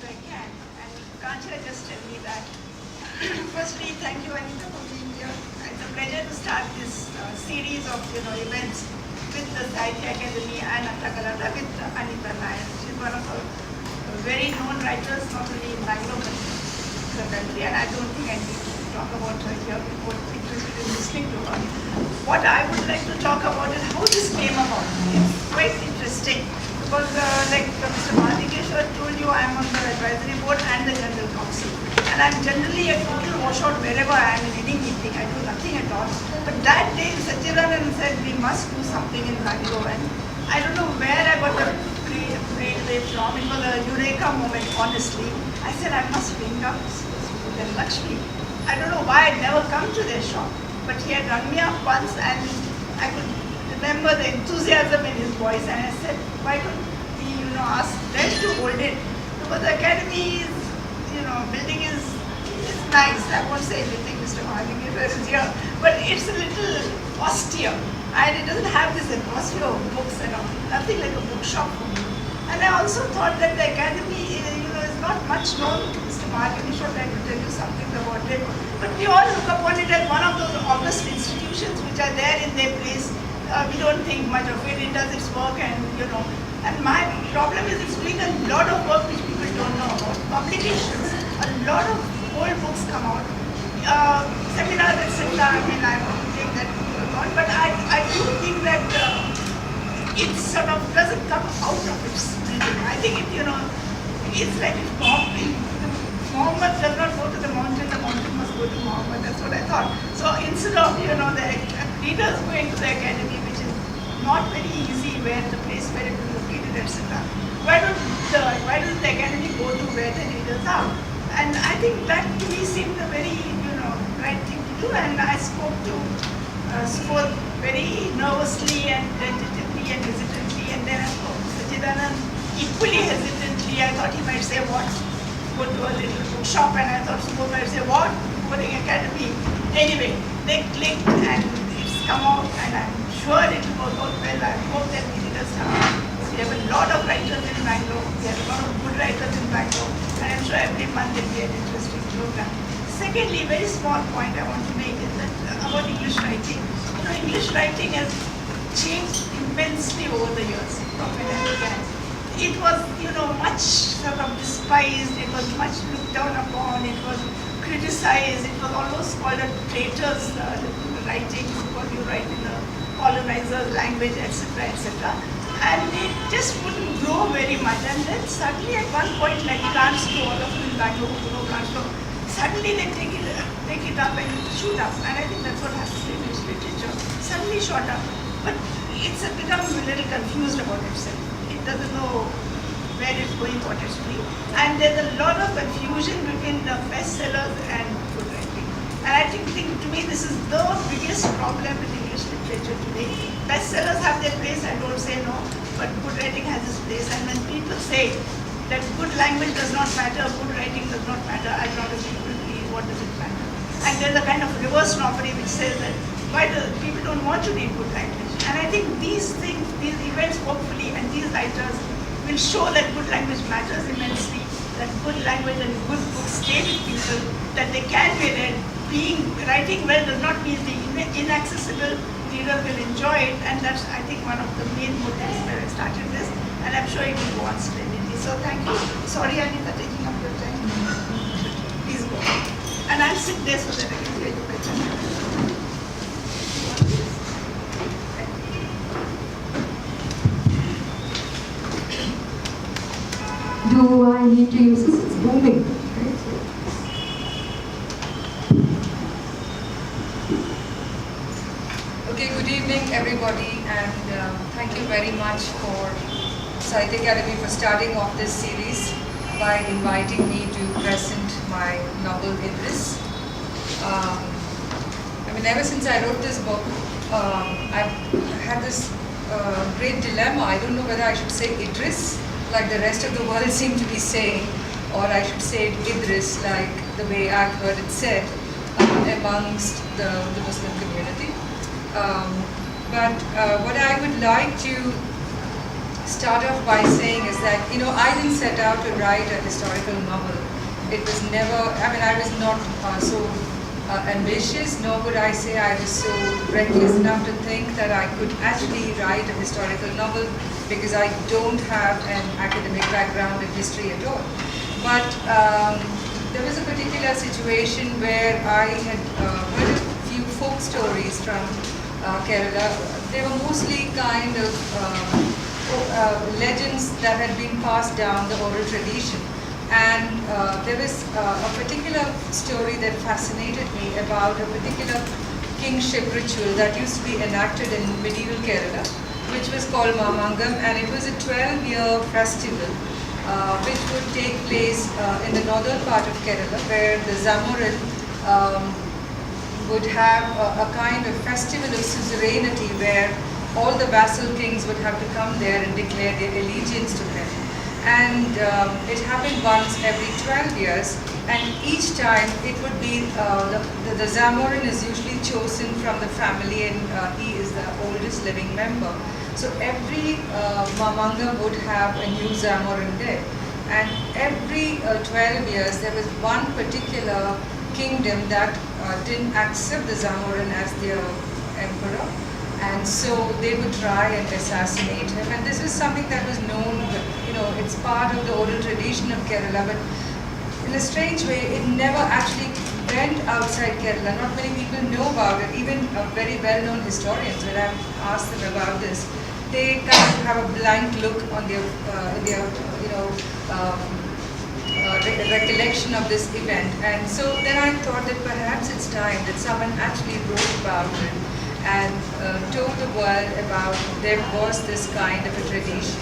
as I can. And can't you just tell me that? Firstly, thank you, Anita, for being here. It's a pleasure to start this series of events with the Sahitya Akademi and Atta Galatta with Anita Nair. She's one of our very known writers, not only in Bangalore but the country, and I don't think I need to talk about her here. People are interested in listening to her. What I would like to talk about is how this came about. It's quite interesting because, like Mr. Mahadikeshwar told you, I am on the advisory board and the general council, and I'm generally a total washout wherever I am in any meeting. I do nothing at all. But that day, Satchidanand said we must do something in Bangalore, and I don't know where I got the brainwave from. It was a eureka moment, honestly. I said I must bring up then Lakshmi. I don't know why I'd never come to their shop, but he had run me up once, and I could remember the enthusiasm in his voice, and I said, why don't we, ask them to hold it? Because the academy is, building is nice. I won't say anything, Mr. Mahadikeshwar is here, but it's a little austere, and it doesn't have this atmosphere of books and all. Nothing like a bookshop for me. And I also thought that the academy, is not much known. Mr. Mahadikeshwar tried to tell you something about it, but we all look upon it as one of those august institutions which are there in their place. We don't think much of it. It does its work, and And my problem is it's doing a lot of work which people don't know about. Publications, a lot of old books come out. Seminars, etc. I mean, I won't take that on, but I do think that it sort of doesn't come out of its breathing. I think it's like if Muhammad does not go to the mountain must go to Muhammad. That's what I thought. So instead of the readers going to the academy, which is not very easy, where the place where it is located, etc. Why doesn't the academy go to where the readers are? And I think that to me seemed a very right thing to do. And I spoke to Sport very nervously and tentatively and hesitantly, and then I spoke to Satchidanand equally hesitantly. I thought he might say what? Go to a little bookshop, and I thought Sport might say what? Putting academy. Anyway, they clicked and it's come out, and I'm sure it will work out well. I hope that the readers come. We have a lot of writers in Bangalore. We have a lot of good writers in Bangalore, and I'm sure every month it will be an interesting program. Secondly, very small point I want to make is that about English writing. English writing has changed immensely over the years from when I began. It was, much sort of despised. It was much looked down upon. It was criticized. It was almost called a traitor's writing because you write in a colonizer's language, etc., etc. And it just wouldn't grow very much. And then suddenly at one point, like plants grow, all of you in Bangalore who know plants grow, suddenly they take it up and shoot up. And I think that's what happens in English literature. Suddenly shot up. But it's become a little confused about itself. It doesn't know where it's going, what it's doing. And there's a lot of confusion between the bestsellers and good writing. And I think to me this is the biggest problem with English literature today. Bestsellers have their place, I don't say no, but good writing has its place. And when people say that good language does not matter, good writing does not matter, I'll not as people please, what does it matter? And there's a kind of reverse snobbery which says that why do people don't want to read good language? And I think these things, these events hopefully, and these writers will show that good language matters immensely, that good language and good books stay with people, that they can be read. Writing well does not mean being inaccessible. Readers will enjoy it, and that's, I think, one of the main motives where I started this, and I'm sure it will go on splendidly. So thank you. Sorry, Anita, taking up your time. Please go. And I'll sit there so that I can hear you better. Do I need to use this? It's booming. Okay, good evening everybody, and thank you very much for Sahitya Akademi for starting off this series by inviting me to present my novel Idris. Ever since I wrote this book, I've had this great dilemma. I don't know whether I should say Idris, like the rest of the world seem to be saying, or I should say Idris, like the way I've heard it said amongst the Muslim community. But what I would like to start off by saying is that, I didn't set out to write a historical novel. It was never, I was not so ambitious, nor would I say I was so reckless enough to think that I could actually write a historical novel, because I don't have an academic background in history at all. But there was a particular situation where I had heard a few folk stories from Kerala. They were mostly kind of legends that had been passed down the oral tradition. And there was a particular story that fascinated me about a particular kingship ritual that used to be enacted in medieval Kerala, which was called Mamangam, and it was a 12-year festival which would take place in the northern part of Kerala, where the Zamorin would have a kind of festival of suzerainty, where all the vassal kings would have to come there and declare their allegiance to them. And it happened once every 12 years, and each time it would be, the Zamorin is usually chosen from the family, and he is the oldest living member. So every Mamanga would have a new Zamorin there. And every 12 years there was one particular kingdom that didn't accept the Zamorin as their emperor. And so they would try and assassinate him. And this is something that was known, it's part of the oral tradition of Kerala, but in a strange way, it never actually went outside Kerala. Not many people know about it. Even very well-known historians, when I've asked them about this, they kind of have a blank look on their recollection of this event. And so then I thought that perhaps it's time that someone actually wrote about it and told the world about there was this kind of a tradition.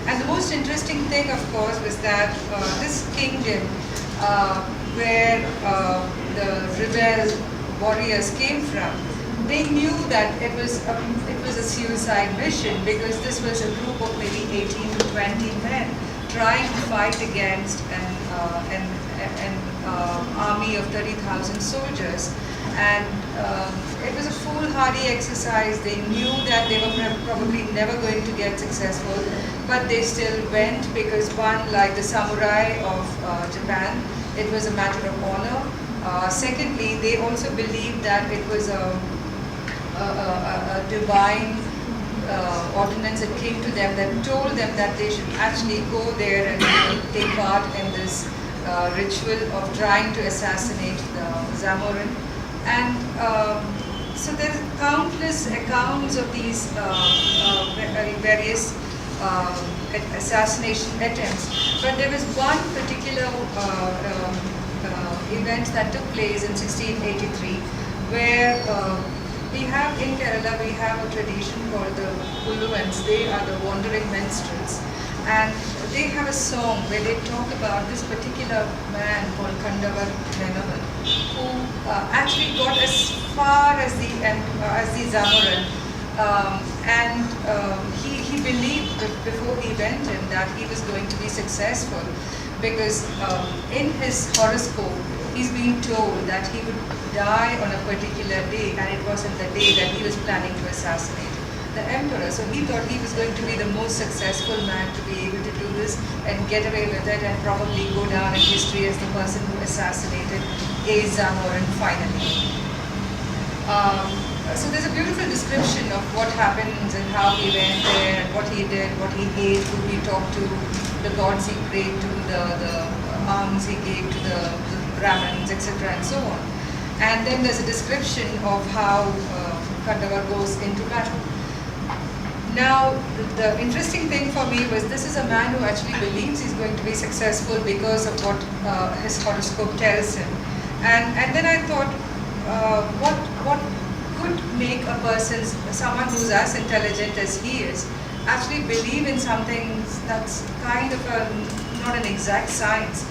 And the most interesting thing, of course, was that this kingdom where the rebel warriors came from, they knew that it was a suicide mission, because this was a group of maybe 18 to 20 men trying to fight against an army of 30,000 soldiers. And it was a foolhardy exercise. They knew that they were probably never going to get successful, but they still went because, one, like the samurai of Japan, it was a matter of honor. Secondly, they also believed that it was a divine ordinance that came to them that told them that they should actually go there and take part in this ritual of trying to assassinate the Zamorin. And so there are countless accounts of these various assassination attempts. But there was one particular event that took place in 1683, where we have in Kerala, we have a tradition called the Ulluans. They are the wandering minstrels. And they have a song where they talk about this particular man called Kandavar Menavan, who actually got as far as the Zamorin, and he believed before he went in that he was going to be successful, because in his horoscope he's being told that he would die on a particular day, and it wasn't the day that he was planning to assassinate the emperor. So he thought he was going to be the most successful man to be able to do this and get away with it, and probably go down in history as the person who assassinated a Zamorin finally. So there's a beautiful description of what happens and how he went there and what he did, what he ate, who he talked to, the gods he prayed to, the alms he gave to the Brahmins, etc. and so on. And then there's a description of how Kandavar goes into battle. Now, the interesting thing for me was this is a man who actually believes he's going to be successful because of what his horoscope tells him. And then I thought, what could make a person, someone who's as intelligent as he is, actually believe in something that's kind of not an exact science?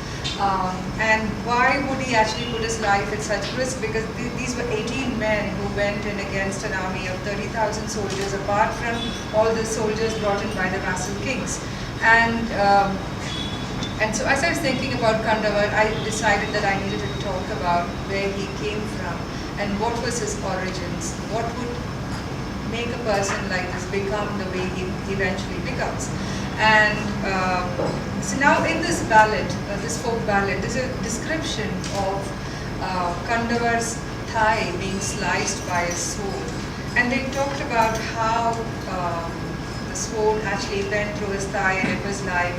And why would he actually put his life at such risk? Because these were 18 men who went in against an army of 30,000 soldiers, apart from all the soldiers brought in by the vassal kings. And so as I was thinking about Kandavar, I decided that I needed to talk about where he came from and what was his origins, what would make a person like this become the way he eventually becomes. And So now in this ballad, this folk ballad, there's a description of Kandavar's thigh being sliced by a sword. And they talked about how the sword actually went through his thigh, and it was like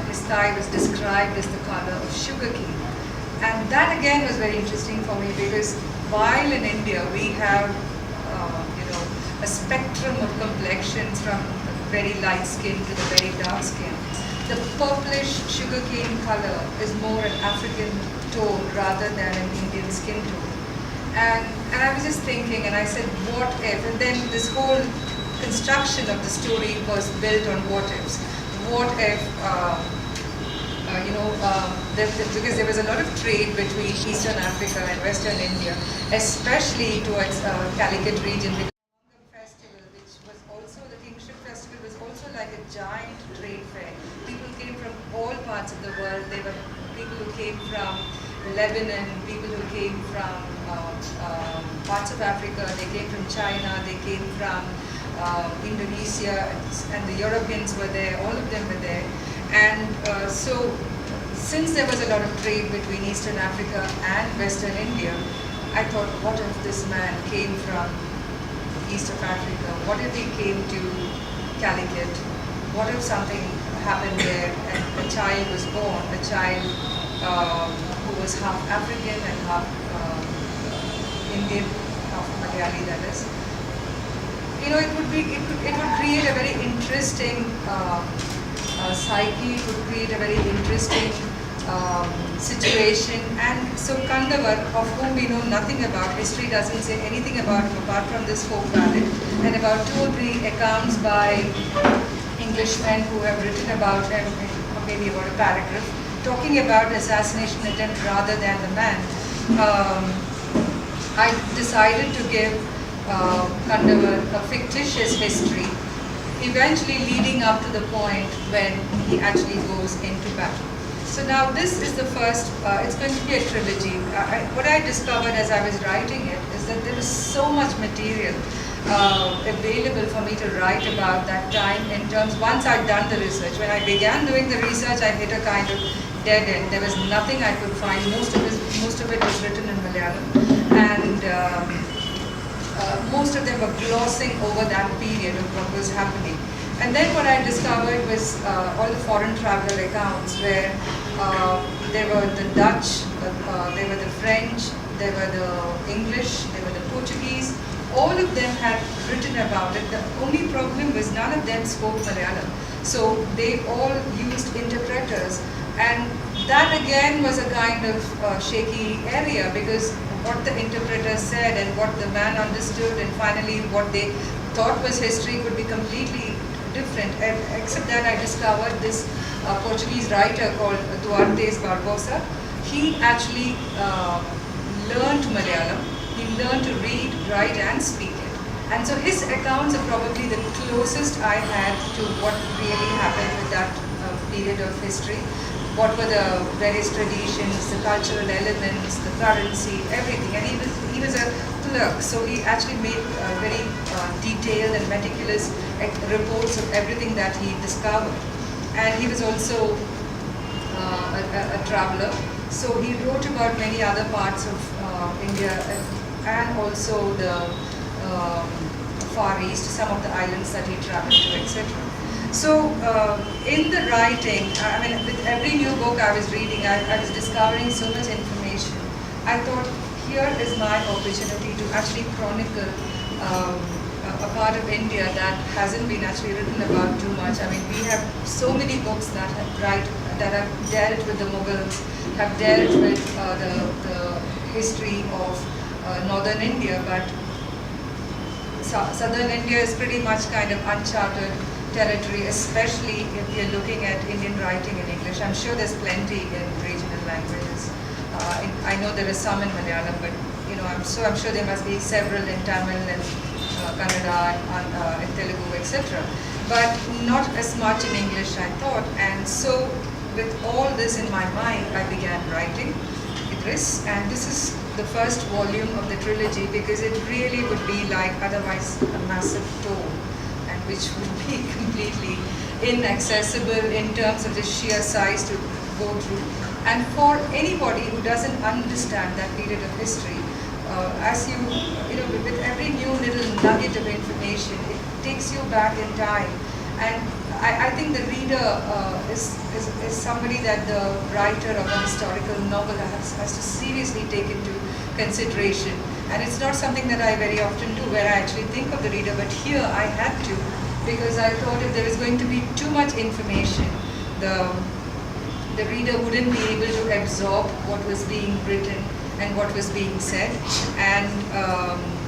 his thigh was described as the color of sugarcane. And that again was very interesting for me, because while in India we have a spectrum of complexions from very light skin to the very dark skin, the purplish sugarcane color is more an African tone rather than an Indian skin tone. And I was just thinking, and I said, what if? And then this whole construction of the story was built on what ifs. What if, because there was a lot of trade between Eastern Africa and Western India, especially towards Calicut region. Festival, which was also, the Kingship Festival was also like a giant trade fair. People came from all parts of the world. There were people who came from Lebanon, people who came from parts of Africa, they came from China, they came from Indonesia, and the Europeans were there, all of them were there. And so, since there was a lot of trade between Eastern Africa and Western India, I thought, what if this man came from East of Africa? What if he came to Calicut? What if something happened there and a child was born, a child who was half African and half Indian, half Malayali, that is. It would create a very interesting psyche. It would create a very interesting situation. And so Kandavar, of whom we know nothing about, history doesn't say anything about him apart from this folk ballad, and about 2 or 3 accounts by Englishmen who have written about him, maybe about a paragraph, talking about assassination attempt rather than the man. I decided to give Kandavar a fictitious history, eventually leading up to the point when he actually goes into battle. So now this is the first, it's going to be a trilogy. What I discovered as I was writing it is that there was so much material available for me to write about that time in terms, once I'd done the research. When I began doing the research, I hit a kind of dead end. There was nothing I could find. Most of it was written in Malayalam, and most of them were glossing over that period of what was happening. And then what I discovered was all the foreign traveler accounts, where there were the Dutch, there were the French, there were the English, there were the Portuguese. All of them had written about it. The only problem was none of them spoke Malayalam. So they all used interpreters. And that again was a kind of shaky area, because what the interpreter said and what the man understood, and finally what they thought was history, could be completely different. And except that I discovered this Portuguese writer called Duarte Barbosa. He actually learned Malayalam. He learned to read, write and speak it. And so his accounts are probably the closest I had to what really happened with that period of history. What were the various traditions, the cultural elements, the currency, everything. And he was a clerk, so he actually made very detailed and meticulous reports of everything that he discovered. And he was also a traveler, so he wrote about many other parts of India, and also the Far East, some of the islands that he traveled to, etc. So in the writing, with every new book I was reading, I was discovering so much information. I thought, here is my opportunity to actually chronicle a part of India that hasn't been actually written about too much. We have so many books that have dealt with the Mughals, have dealt with the history of northern India, but southern India is pretty much kind of uncharted territory, especially if you're looking at Indian writing in English. I'm sure there's plenty in regional languages. I know there is some in Malayalam, but I'm sure there must be several in Tamil and Kannada and Telugu, etc. But not as much in English, I thought. And so, with all this in my mind, I began writing Idris, and this is the first volume of the trilogy, because it really would be like otherwise a massive tome, and which would be completely inaccessible in terms of the sheer size to go through. And for anybody who doesn't understand that period of history, as you know, with every new little nugget of information, it takes you back in time. And I think the reader is somebody that the writer of a historical novel has to seriously take into consideration. And it's not something that I very often do, where I actually think of the reader, but here I had to, because I thought if there was going to be too much information, the reader wouldn't be able to absorb what was being written and what was being said. And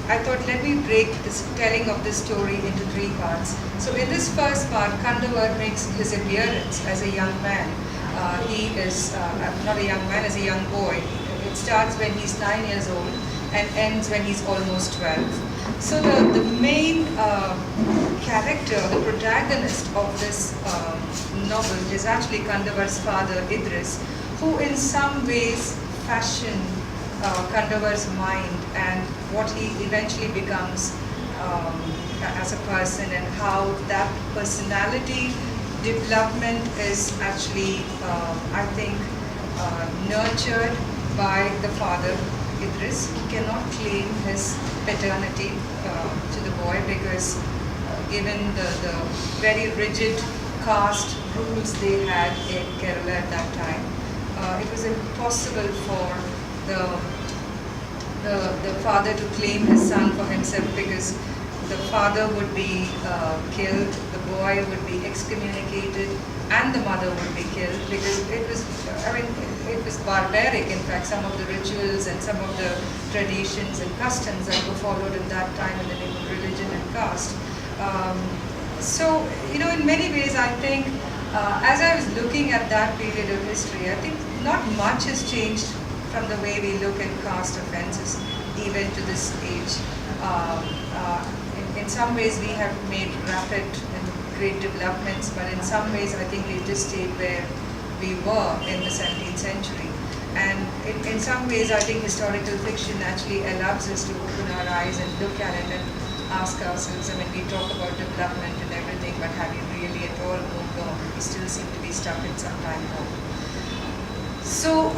I thought, let me break this telling of this story into 3 parts. So in this first part, Kandavar makes his appearance as a young man. He is not a young man, as a young boy. It starts when he's 9 years old and ends when he's almost 12. So the main character, the protagonist of this novel is actually Kandavar's father, Idris, who in some ways fashioned Kandavar's mind and what he eventually becomes as a person, and how that personality development is actually, I think, nurtured by the father, Idris. He cannot claim his paternity to the boy because given the very rigid caste rules they had in Kerala at that time, it was impossible for the father to claim his son for himself, because the father would be killed, the boy would be excommunicated, and the mother would be killed, because it was, it was barbaric. In fact, some of the rituals and some of the traditions and customs that were followed in that time in the name of religion and caste. So, in many ways, I think, as I was looking at that period of history, I think not much has changed from the way we look at caste offenses, even to this age. In some ways, we have made rapid and great developments, but in some ways, I think we've just stayed where we were in the 17th century. And in some ways, I think historical fiction actually allows us to open our eyes and look at it and ask ourselves, we talk about development and everything, but have you really at all moved on? We still seem to be stuck in some time home. So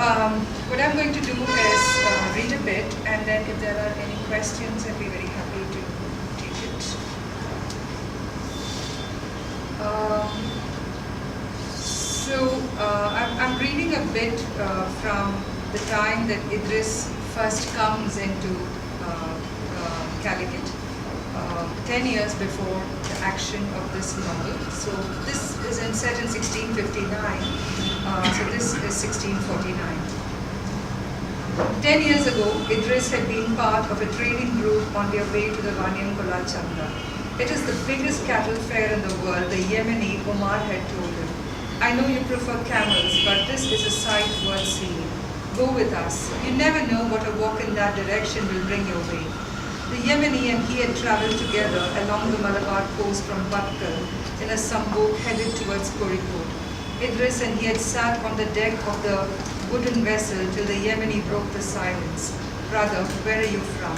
what I'm going to do is read a bit, and then if there are any questions, I'd be very happy to take it. I'm reading a bit from the time that Idris first comes into Calicut, 10 years before the action of this novel. So this is set in 1659, so this is 1649. 10 years ago, Idris had been part of a trading group on their way to the Vanyankola Chanda. It is the biggest cattle fair in the world, the Yemeni Omar had told him. I know you prefer camels, but this is a sight worth seeing. Go with us. You never know what a walk in that direction will bring your way. The Yemeni and he had travelled together along the Malabar coast from Batkal in a sambok headed towards Kozhikode. Idris and he had sat on the deck of the wooden vessel till the Yemeni broke the silence. Brother, where are you from?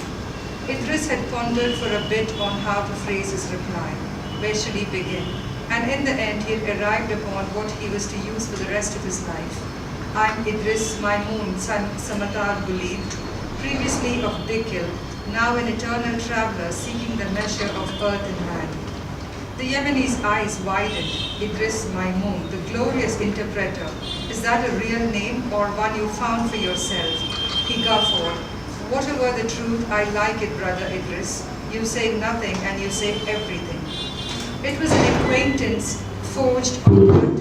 Idris had pondered for a bit on how to phrase his reply. Where should he begin? And in the end, he had arrived upon what he was to use for the rest of his life. I'm Idris Maimun Samatar believed, previously of Dikil, now an eternal traveller seeking the measure of earth and man. The Yemeni's eyes widened. Idris Maimun, the glorious interpreter. Is that a real name or one you found for yourself? He guffawed. Whatever the truth, I like it, brother Idris. You say nothing and you say everything. It was an acquaintance forged on blood.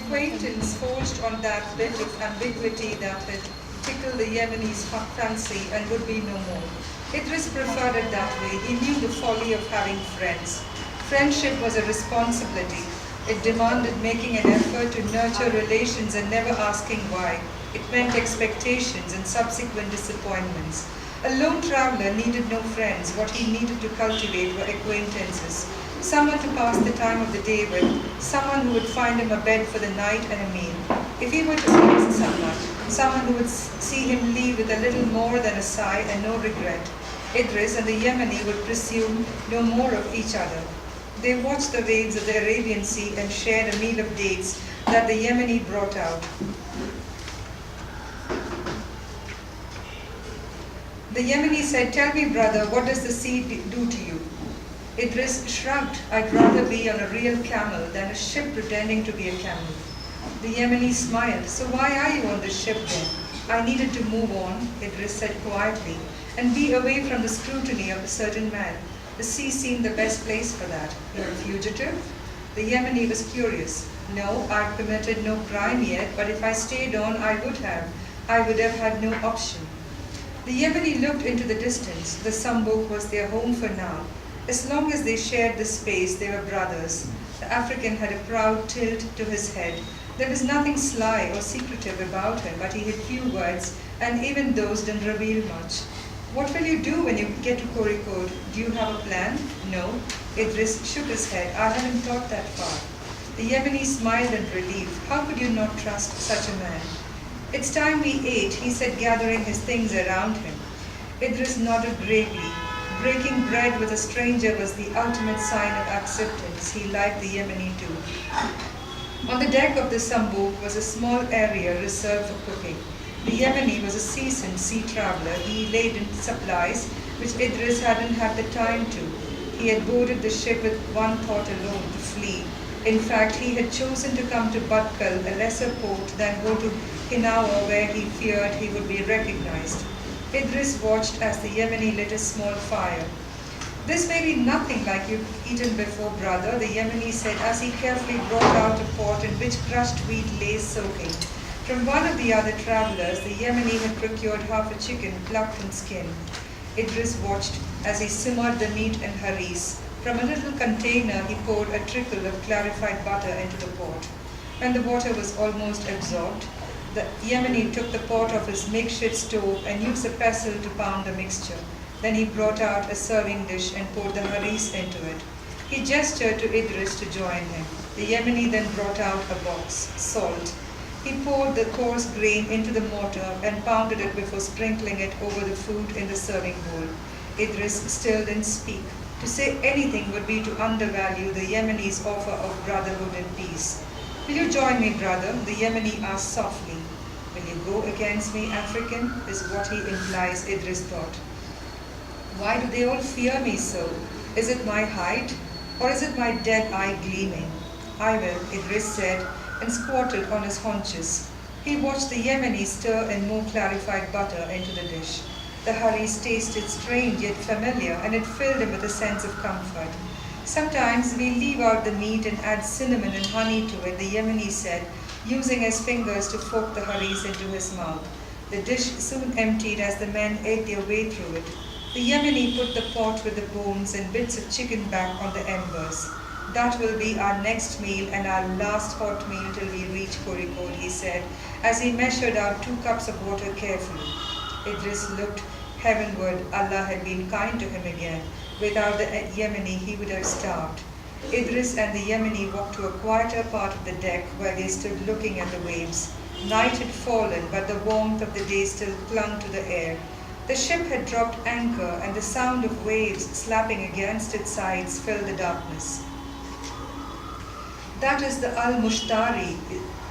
acquaintance forged on that bit of ambiguity that had tickled the Yemeni's fancy and would be no more. Idris preferred it that way. He knew the folly of having friends. Friendship was a responsibility. It demanded making an effort to nurture relations and never asking why. It meant expectations and subsequent disappointments. A lone traveler needed no friends. What he needed to cultivate were acquaintances. Someone to pass the time of the day with, someone who would find him a bed for the night and a meal. If he were to ask someone who would see him leave with a little more than a sigh and no regret. Idris and the Yemeni would presume no more of each other. They watched the waves of the Arabian Sea and shared a meal of dates that the Yemeni brought out. The Yemeni said, "Tell me, brother, what does the sea do to you?" Idris shrugged. "I'd rather be on a real camel than a ship pretending to be a camel." The Yemeni smiled. "So why are you on this ship then?" "I needed to move on," Idris said quietly, "and be away from the scrutiny of a certain man. The sea seemed the best place for that." "You're a fugitive?" The Yemeni was curious. "No, I've committed no crime yet, but if I stayed on, I would have had no option." The Yemeni looked into the distance. The Sambuk was their home for now. As long as they shared the space, they were brothers. The African had a proud tilt to his head. There was nothing sly or secretive about him, but he had few words, and even those didn't reveal much. "What will you do when you get to Kozhikode? Do you have a plan?" "No." Idris shook his head. "I haven't thought that far." The Yemeni smiled in relief. How could you not trust such a man? "It's time we ate," he said, gathering his things around him. Idris nodded gravely. Breaking bread with a stranger was the ultimate sign of acceptance. He liked the Yemeni too. On the deck of the Sambuk was a small area reserved for cooking. The Yemeni was a seasoned sea traveler. He laden supplies, which Idris hadn't had the time to. He had boarded the ship with one thought alone, to flee. In fact, he had chosen to come to Batkal, a lesser port, than go to Hinawa, where he feared he would be recognized. Idris watched as the Yemeni lit a small fire. "This may be nothing like you've eaten before, brother," the Yemeni said as he carefully brought out a pot in which crushed wheat lay soaking. From one of the other travelers, the Yemeni had procured half a chicken plucked and skinned. Idris watched as he simmered the meat in haris. From a little container, he poured a trickle of clarified butter into the pot. When the water was almost absorbed, the Yemeni took the pot off his makeshift stove and used a pestle to pound the mixture. Then he brought out a serving dish and poured the haris into it. He gestured to Idris to join him. The Yemeni then brought out a box, salt. He poured the coarse grain into the mortar and pounded it before sprinkling it over the food in the serving bowl. Idris still didn't speak. To say anything would be to undervalue the Yemeni's offer of brotherhood and peace. "Will you join me, brother?" the Yemeni asked softly. "Will you go against me, African?" is what he implies, Idris thought. Why do they all fear me so? Is it my height? Or is it my dead eye gleaming? "I will," Idris said, and squatted on his haunches. He watched the Yemeni stir in more clarified butter into the dish. The haris tasted strange yet familiar, and it filled him with a sense of comfort. "Sometimes we leave out the meat and add cinnamon and honey to it," the Yemeni said, using his fingers to fork the haris into his mouth. The dish soon emptied as the men ate their way through it. The Yemeni put the pot with the bones and bits of chicken back on the embers. "That will be our next meal and our last hot meal till we reach Kozhikode," he said, as he measured out 2 cups of water carefully. Idris looked heavenward. Allah had been kind to him again. Without the Yemeni, he would have starved. Idris and the Yemeni walked to a quieter part of the deck where they stood looking at the waves. Night had fallen, but the warmth of the day still clung to the air. The ship had dropped anchor, and the sound of waves slapping against its sides filled the darkness. "That is the Al-Mushtari,"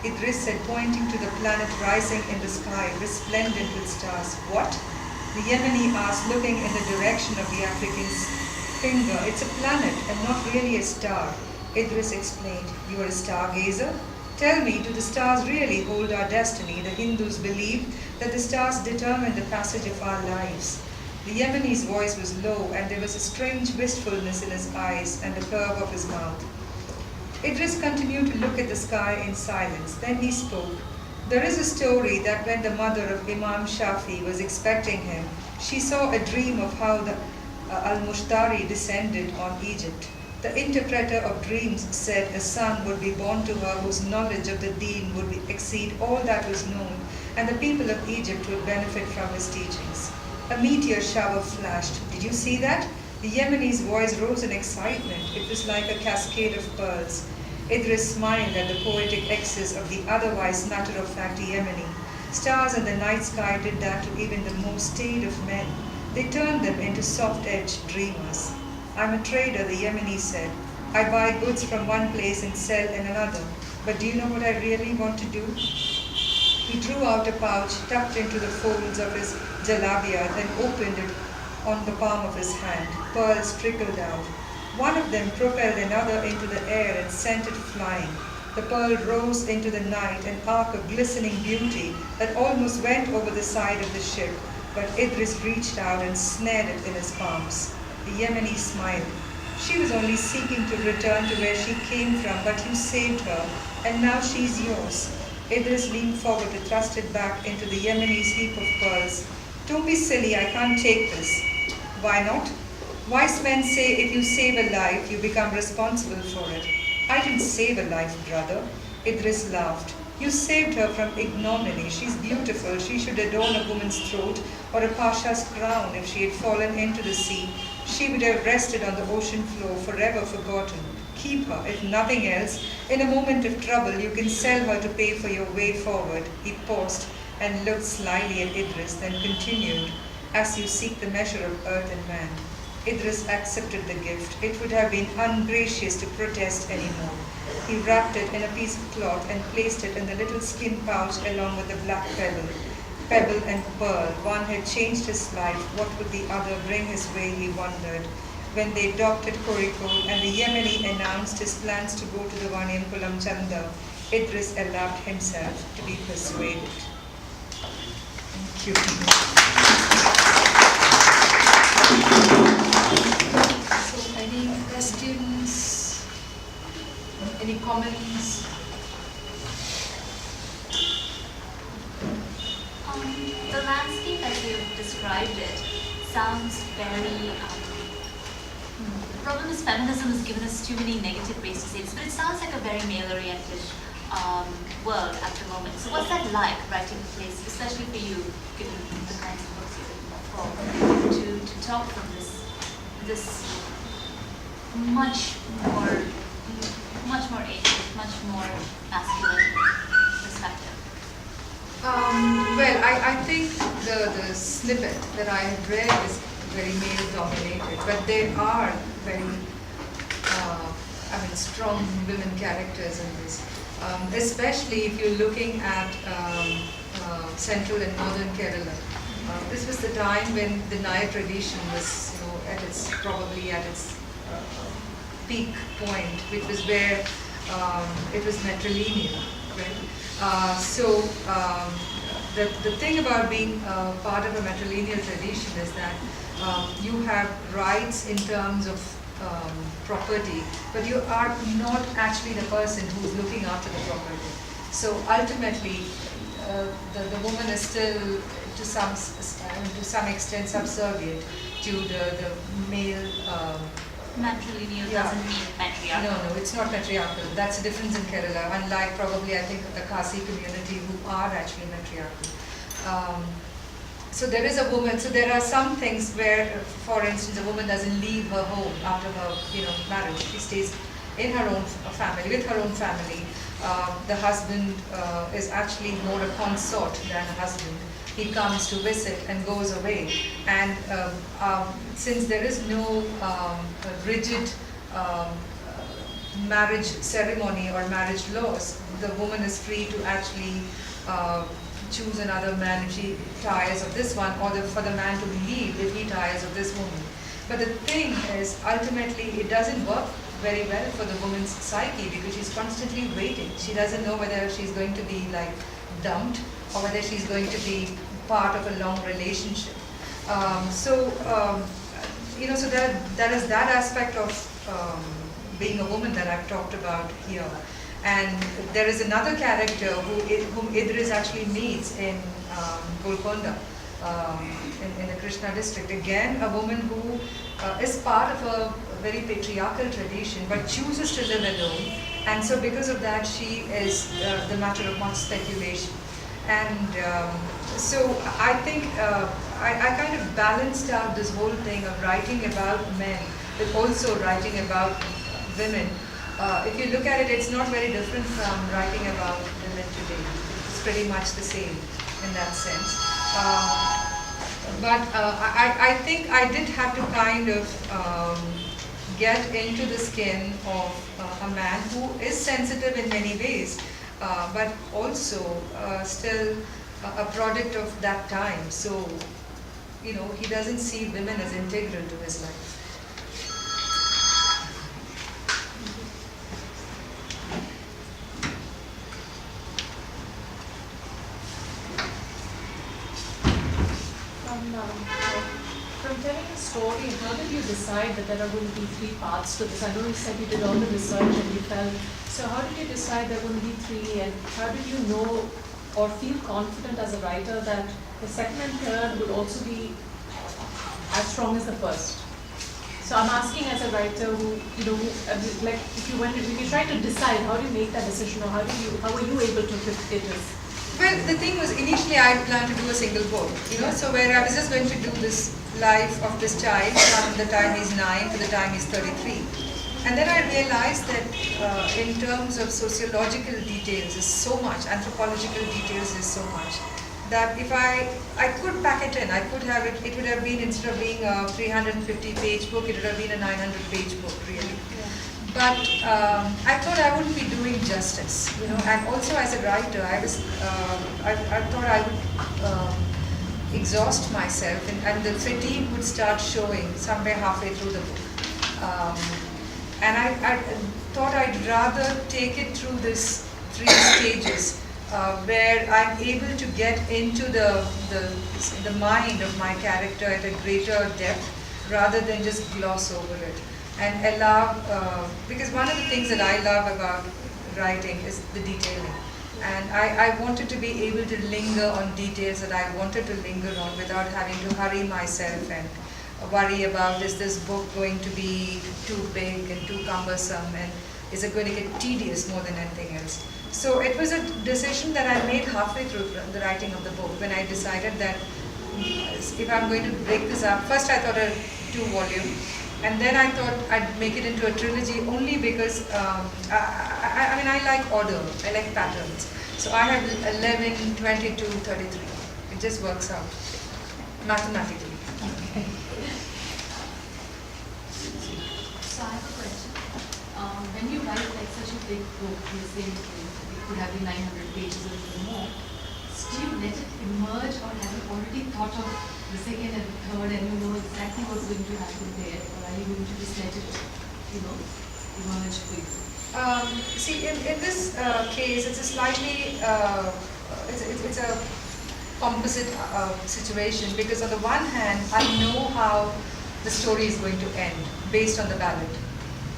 Idris said, pointing to the planet rising in the sky, resplendent with stars. "What?" the Yemeni asked, looking in the direction of the African's finger. "It's a planet, and not really a star," Idris explained. "You are a stargazer? Tell me, do the stars really hold our destiny? The Hindus believe that the stars determine the passage of our lives." The Yemeni's voice was low, and there was a strange wistfulness in his eyes and the curve of his mouth. Idris continued to look at the sky in silence. Then he spoke. There is a story that when the mother of Imam Shafi was expecting him, she saw a dream of how the Al-Mushtari descended on Egypt. The interpreter of dreams said a son would be born to her whose knowledge of the deen would exceed all that was known, and the people of Egypt would benefit from his teachings. A meteor shower flashed. Did you see that? The Yemeni's voice rose in excitement. It was like a cascade of pearls. Idris smiled at the poetic excess of the otherwise matter-of-fact Yemeni. Stars in the night sky did that to even the most staid of men. They turned them into soft-edged dreamers. I'm a trader, the Yemeni said. I buy goods from one place and sell in another. But do you know what I really want to do? He drew out a pouch tucked into the folds of his jalabia, then opened it on the palm of his hand. Pearls trickled out. One of them propelled another into the air and sent it flying. The pearl rose into the night, an arc of glistening beauty that almost went over the side of the ship, but Idris reached out and snared it in his palms. The Yemeni smiled. She was only seeking to return to where she came from, but you saved her, and now she's yours. Idris leaned forward to thrust it back into the Yemeni's heap of pearls. Don't be silly, I can't take this. Why not? Wise men say if you save a life, you become responsible for it. I didn't save a life, brother. Idris laughed. You saved her from ignominy. She's beautiful. She should adorn a woman's throat or a pasha's crown. If she had fallen into the sea, she would have rested on the ocean floor, forever forgotten. Keep her, if nothing else. In a moment of trouble, you can sell her to pay for your way forward. He paused and looked slyly at Idris, then continued, as you seek the measure of earth and man. Idris accepted the gift. It would have been ungracious to protest anymore. He wrapped it in a piece of cloth and placed it in the little skin pouch along with the black pebble. Pebble and pearl. One had changed his life. What would the other bring his way, he wondered. When they docked at Kozhikode and the Yemeni announced his plans to go to the Vanyankulam Chanda, Idris allowed himself to be persuaded. Thank you. So, any questions? Any comments? The landscape as you've described it sounds very. The problem is feminism has given us too many negative ways to say this, but it sounds like a very male-oriented world at the moment. So what's that like, writing a place, especially for you, given the kinds of books you've written before, to talk from this much more ancient, much more masculine perspective? Well, I think the snippet that I have read is very male-dominated, but there are very, strong women characters in this. Especially if you're looking at central and northern Kerala. This was the time when the Nair tradition was, probably at its peak point, which was where it was matrilineal, right? The thing about being part of a matrilineal tradition is that you have rights in terms of property, but you are not actually the person who's looking after the property. So ultimately, the woman is still to some extent subservient to the male. Matrilineal doesn't mean patriarchal. No, it's not patriarchal. That's a difference in Kerala, unlike probably I think the Kasi community who are actually matriarchal. So there is a woman, so there are some things where, for instance, a woman doesn't leave her home after her marriage. She stays in her own family, with her own family. The husband is actually more a consort than a husband. He comes to visit and goes away. And since there is no rigid marriage ceremony or marriage laws, the woman is free to actually choose another man if she tires of this one, or for the man to leave if he tires of this woman. But the thing is, ultimately, it doesn't work very well for the woman's psyche because she's constantly waiting. She doesn't know whether she's going to be dumped or whether she's going to be part of a long relationship. So there is that aspect of being a woman that I've talked about here. And there is another character whom Idris actually meets in Golconda, in the Krishna district. Again, a woman who is part of a very patriarchal tradition, but chooses to live alone. And so because of that, she is the matter of much speculation. And so I think I kind of balanced out this whole thing of writing about men, but also writing about women. If you look at it, it's not very different from writing about women today. It's pretty much the same in that sense. But I think I did have to kind of get into the skin of a man who is sensitive in many ways, but also still a product of that time. So, you know, he doesn't see women as integral to his life. From telling a story, how did you decide that there are going to be 3 parts to this? I know you said you did all the research and you felt. So how did you decide there are going to be 3, and how did you know or feel confident as a writer that the second and third would also be as strong as the first? So I'm asking as a writer who, you know, like if you try to decide, how do you make that decision, or how were you able to fit it? Well, the thing was, initially I planned to do a single book, you know, so where I was just going to do this life of this child from the time he's 9 to the time he's 33. And then I realized that in terms of sociological details is so much, anthropological details is so much, that if I could pack it in, I could have it, it would have been, instead of being a 350-page book, it would have been a 900-page book, really. But I thought I wouldn't be doing justice, you know. And also as a writer, I thought I would exhaust myself, and the fatigue would start showing somewhere halfway through the book. And I thought I'd rather take it through this 3 stages, where I'm able to get into the mind of my character at a greater depth, rather than just gloss over it. And allow, because one of the things that I love about writing is the detailing. And I wanted to be able to linger on details that I wanted to linger on without having to hurry myself and worry about, is this book going to be too big and too cumbersome, and is it going to get tedious more than anything else. So it was a decision that I made halfway through the writing of the book, when I decided that if I'm going to break this up, first I thought a 2-volume, and then I thought I'd make it into a trilogy, only because I mean, I like order, I like patterns. So I have 11, 22, 33. It just works out mathematically. Okay. So I have a question. When you write like such a big book, you say it could have been 900 pages or even more, do you let it emerge, or have you already thought of the second and the third, and you know exactly what's going to happen there, or are you going to just let it, you know, emerge for you? See, in this case, it's a slightly, it's a composite situation, because on the one hand, I know how the story is going to end based on the ballad.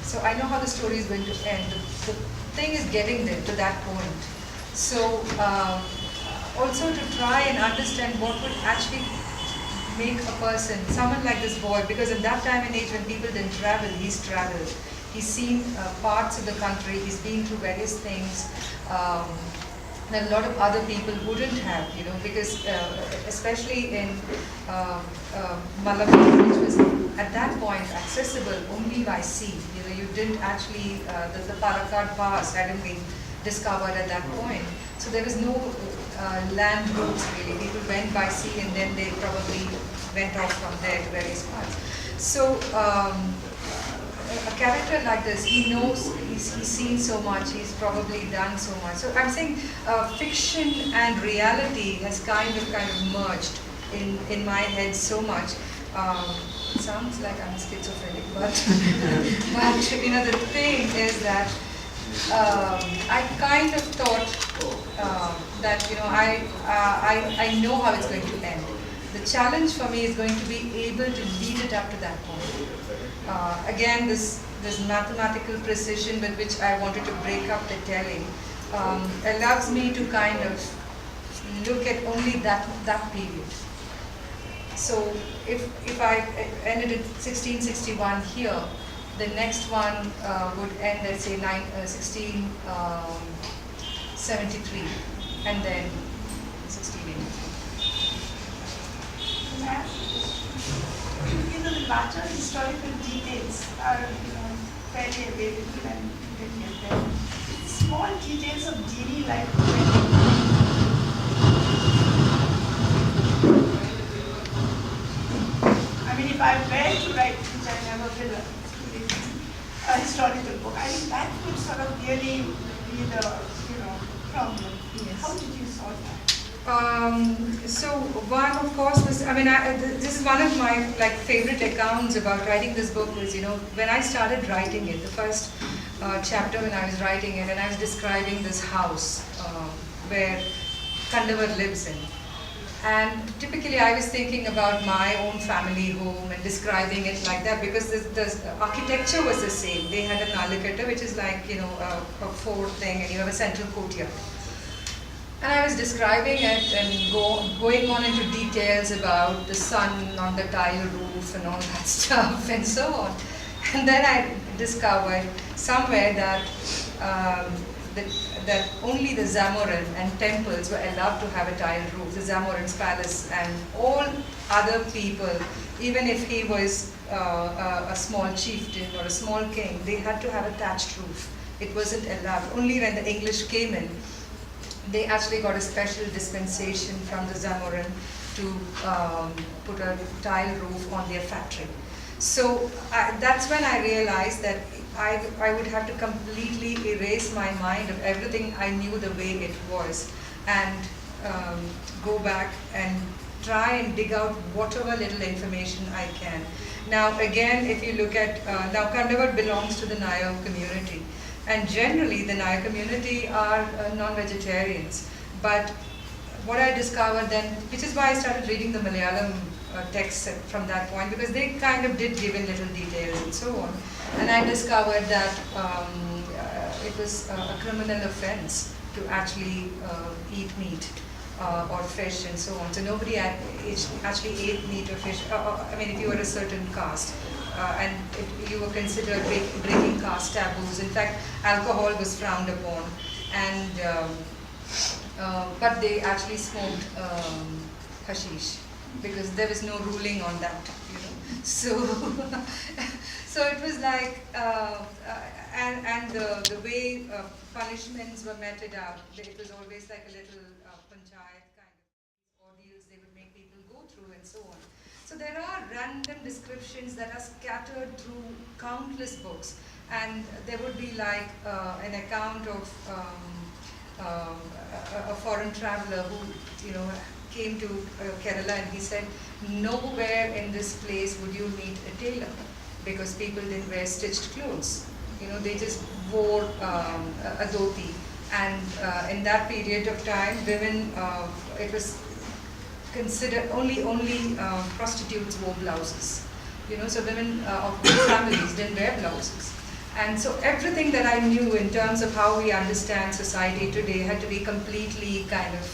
So I know how the story is going to end. The thing is getting there to that point. So also to try and understand what would actually make a person, someone like this boy, because in that time and age when people didn't travel, he's traveled. He's seen parts of the country, he's been through various things that a lot of other people wouldn't have, you know, because especially in Malabhi, which was at that point accessible only by sea. You know, you didn't actually, the Palakkad Pass hadn't been discovered at that point. So there was no land routes really. People went by sea, and then they probably went off from there to various parts. So a character like this, he knows, he's seen so much, he's probably done so much. So I'm saying fiction and reality has kind of merged in my head so much. It sounds like I'm schizophrenic, but but you know, the thing is that I kind of thought that, you know, I know how it's going to end. The challenge for me is going to be able to lead it up to that point. Again, this mathematical precision with which I wanted to break up the telling allows me to kind of look at only that period. So if I ended at 1661 here, the next one would end at say 1673, and then 1683. The larger historical details are fairly available and you can get them. Small details of daily life. I mean, if I were to write, which I never will, a historical book, I think that would sort of really be the problem. Yes. How did you solve that? So one, of course, was, this is one of my favorite accounts about writing this book was, when I started writing it, the first chapter when I was writing it, and I was describing this house where Kandavar lives in. And typically I was thinking about my own family home and describing it like that, because the architecture was the same. They had a Nalakata, which is like, a fort thing, and you have a central courtyard. And I was describing it and going on into details about the sun on the tile roof and all that stuff and so on. And then I discovered somewhere that that only the Zamorin and temples were allowed to have a tile roof, the Zamorin's palace, and all other people, even if he was a small chieftain or a small king, they had to have a thatched roof. It wasn't allowed. Only when the English came in, they actually got a special dispensation from the Zamorin to put a tile roof on their factory. So that's when I realized that I would have to completely erase my mind of everything I knew the way it was, and go back and try and dig out whatever little information I can. Now again, if you look at, now Kandavar belongs to the Nair community. And generally, the Nair community are non-vegetarians. But what I discovered then, which is why I started reading the Malayalam texts from that point, because they kind of did give in little details and so on. And I discovered that it was a criminal offense to actually eat meat or fish and so on. So nobody actually ate meat or fish, if you were a certain caste. And you were considered breaking caste taboos. In fact, alcohol was frowned upon, and but they actually smoked hashish because there was no ruling on that. So, so it was like, and the way punishments were meted out, it was always like a little panchayat kind of ordeals they would make people go through and so on. So there are random descriptions that are scattered through countless books, and there would be like an account of a foreign traveler who came to Kerala, and he said nowhere in this place would you meet a tailor, because people didn't wear stitched clothes. They just wore a dhoti, and in that period of time, women, it was considered only prostitutes wore blouses. So women of good families didn't wear blouses. And so everything that I knew in terms of how we understand society today had to be completely kind of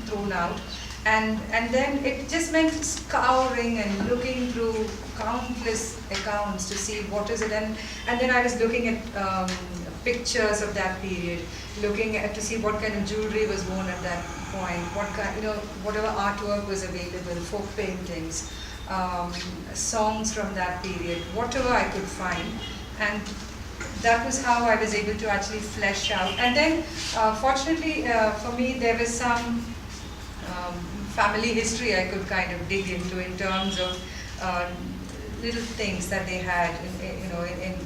thrown out. And then it just meant scouring and looking through countless accounts to see what is it. And then I was looking at pictures of that period, looking at to see what kind of jewelry was worn at that point, what kind, whatever artwork was available, folk paintings, songs from that period, whatever I could find. And that was how I was able to actually flesh out. And then, fortunately for me, there was some family history I could kind of dig into in terms of little things that they had,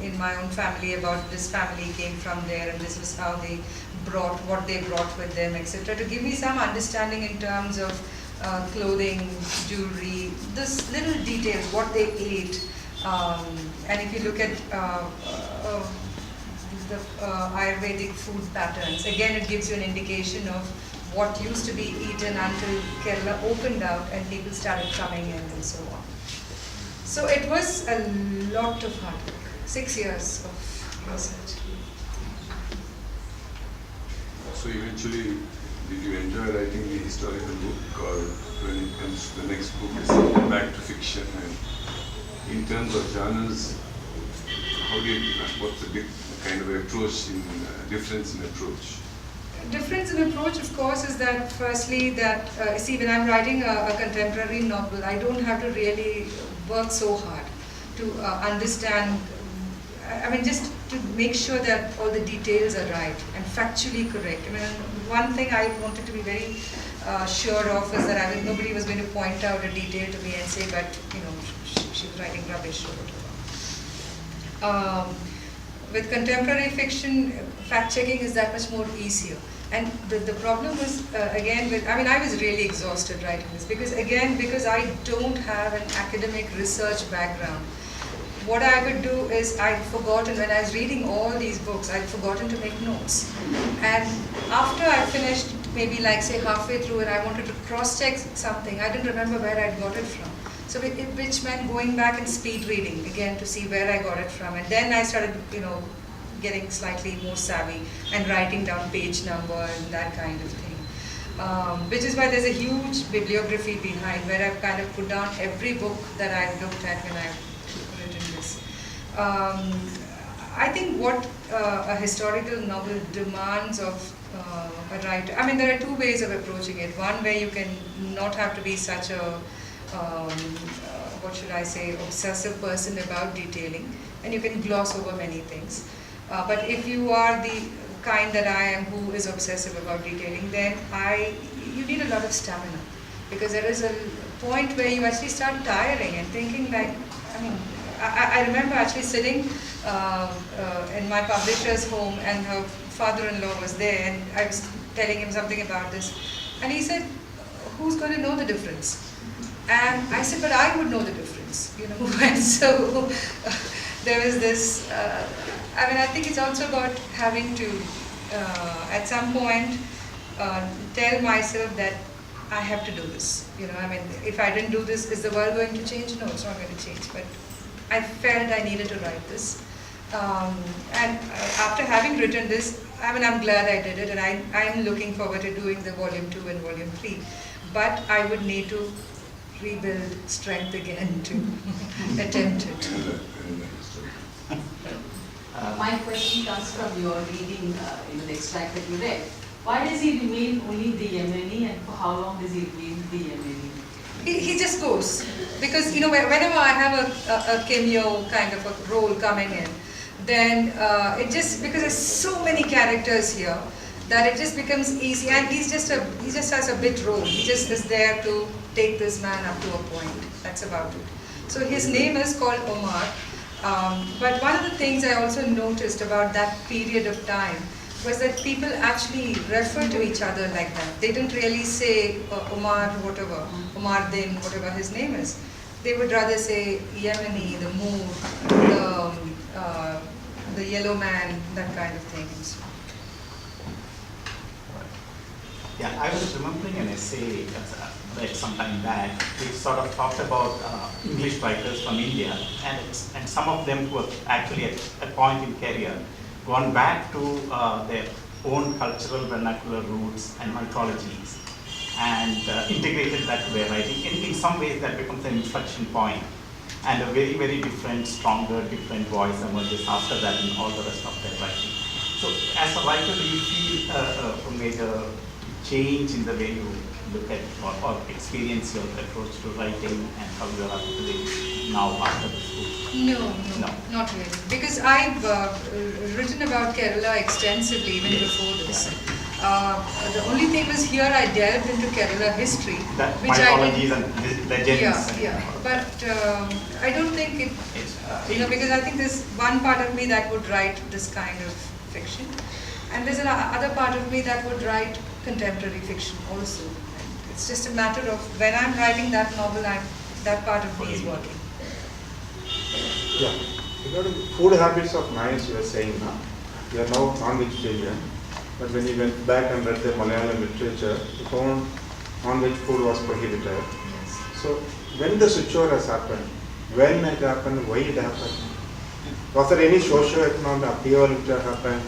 in my own family, about this family came from there, and this was how they brought what they brought with them, etc. To give me some understanding in terms of clothing, jewelry, this little details, what they ate. And if you look at the Ayurvedic food patterns, again it gives you an indication of what used to be eaten until Kerala opened out and people started coming in and so on. So it was a lot of hard work, 6 years of research. So eventually, did you enjoy writing the historical book, or when it comes to the next book, is it back to fiction? And in terms of genres, what's the big kind of approach difference in approach? Difference in approach, of course, is that firstly that, see, when I'm writing a contemporary novel, I don't have to really work so hard to understand, just to make sure that all the details are right and factually correct. One thing I wanted to be very sure of is that nobody was going to point out a detail to me and say, but, she was writing rubbish or whatever. With contemporary fiction, fact-checking is that much more easier. And the problem was, I was really exhausted writing this because I don't have an academic research background. What I would do is I'd forgotten, when I was reading all these books, I'd forgotten to make notes. And after I finished, maybe say halfway through and I wanted to cross-check something, I didn't remember where I'd got it from. So which meant going back and speed reading again to see where I got it from. And then I started, getting slightly more savvy and writing down page number and that kind of thing. Which is why there's a huge bibliography behind where I've kind of put down every book that I've looked at when I've written this. I think what a historical novel demands of a writer, there are two ways of approaching it. One where you can not have to be such a obsessive person about detailing, and you can gloss over many things. But if you are the kind that I am who is obsessive about detailing, then you need a lot of stamina, because there is a point where you actually start tiring and thinking I remember actually sitting in my publisher's home, and her father-in-law was there, and I was telling him something about this, and he said, who's going to know the difference? And I said, but I would know the difference, and so there was this, I think it's also about having to, at some point, tell myself that I have to do this. If I didn't do this, is the world going to change? No, it's not going to change, but I felt I needed to write this. And after having written this, I'm glad I did it, and I'm looking forward to doing the volume 2 and volume 3. But I would need to rebuild strength again to attempt it. My question comes from your reading, the extract that you read. Why does he remain only the Yemeni, and for how long does he remain the Yemeni? He just goes, because whenever I have a cameo kind of a role coming in, then because there's so many characters here that it just becomes easy, and he just has a bit role. He just is there to take this man up to a point. That's about it. So his name is called Omar. But one of the things I also noticed about that period of time was that people actually refer to each other like that. They didn't really say Omar whatever, Omar Din, whatever his name is. They would rather say Yemeni, the Moor, the Yellow Man, that kind of things. Yeah, I was remembering an essay read some time back. We sort of talked about English writers from India, and some of them who were actually at a point in career gone back to their own cultural vernacular roots and mythologies, and integrated that to their writing. In some ways, that becomes an inflection point, and a very, very different, stronger, different voice emerges after that in all the rest of their writing. So, as a writer, do you feel a major change in the way you look at or experience your approach to writing and how you are articulating now after this book? No, not really. Because I've written about Kerala extensively even before this. The only thing was here I delved into Kerala history, That which mythologies and legends. Yeah. But I don't think it, because I think there's one part of me that would write this kind of fiction, and there's another part of me that would write contemporary fiction also. It's just a matter of when I'm writing that novel, that part of me is working. Yeah, regarding food habits of Nairs, you were saying now, you are now non-vegetarian. But when he went back and read the Malayalam literature, he found non-veg food was prohibited. Yes. So when the switchover has happened, when it happened, why it happened? Was there any socio-economic upheaval which happened?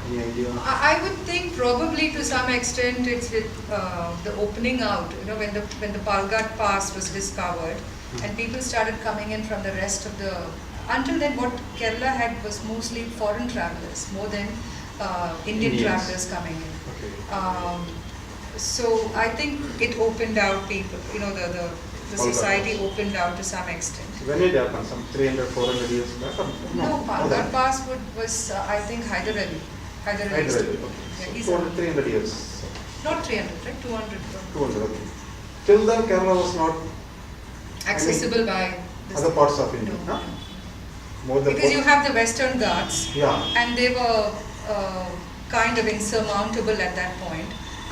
Any idea? I would think probably to some extent it's with the opening out. You know, when the Palghat Pass was discovered, and people started coming in from the rest of the. Until then, what Kerala had was mostly foreign travelers, more than Indian Indians. travelers coming in. Okay. So I think it opened out people. You know, the Palghat society Pass. opened out to some extent. When it happened? Some 300, 400 years back? Or No, more Palghat than- Pass was I think Hyder Ali. Hyder Ali. Hyder Ali, Yeah, okay. he's So 200, 300 years. not 300, right? 200. 200, okay. Till then Kerala was not Accessible by this other parts of India. No. Huh? More than Because you have the Western Ghats, Yeah. and they were kind of insurmountable at that point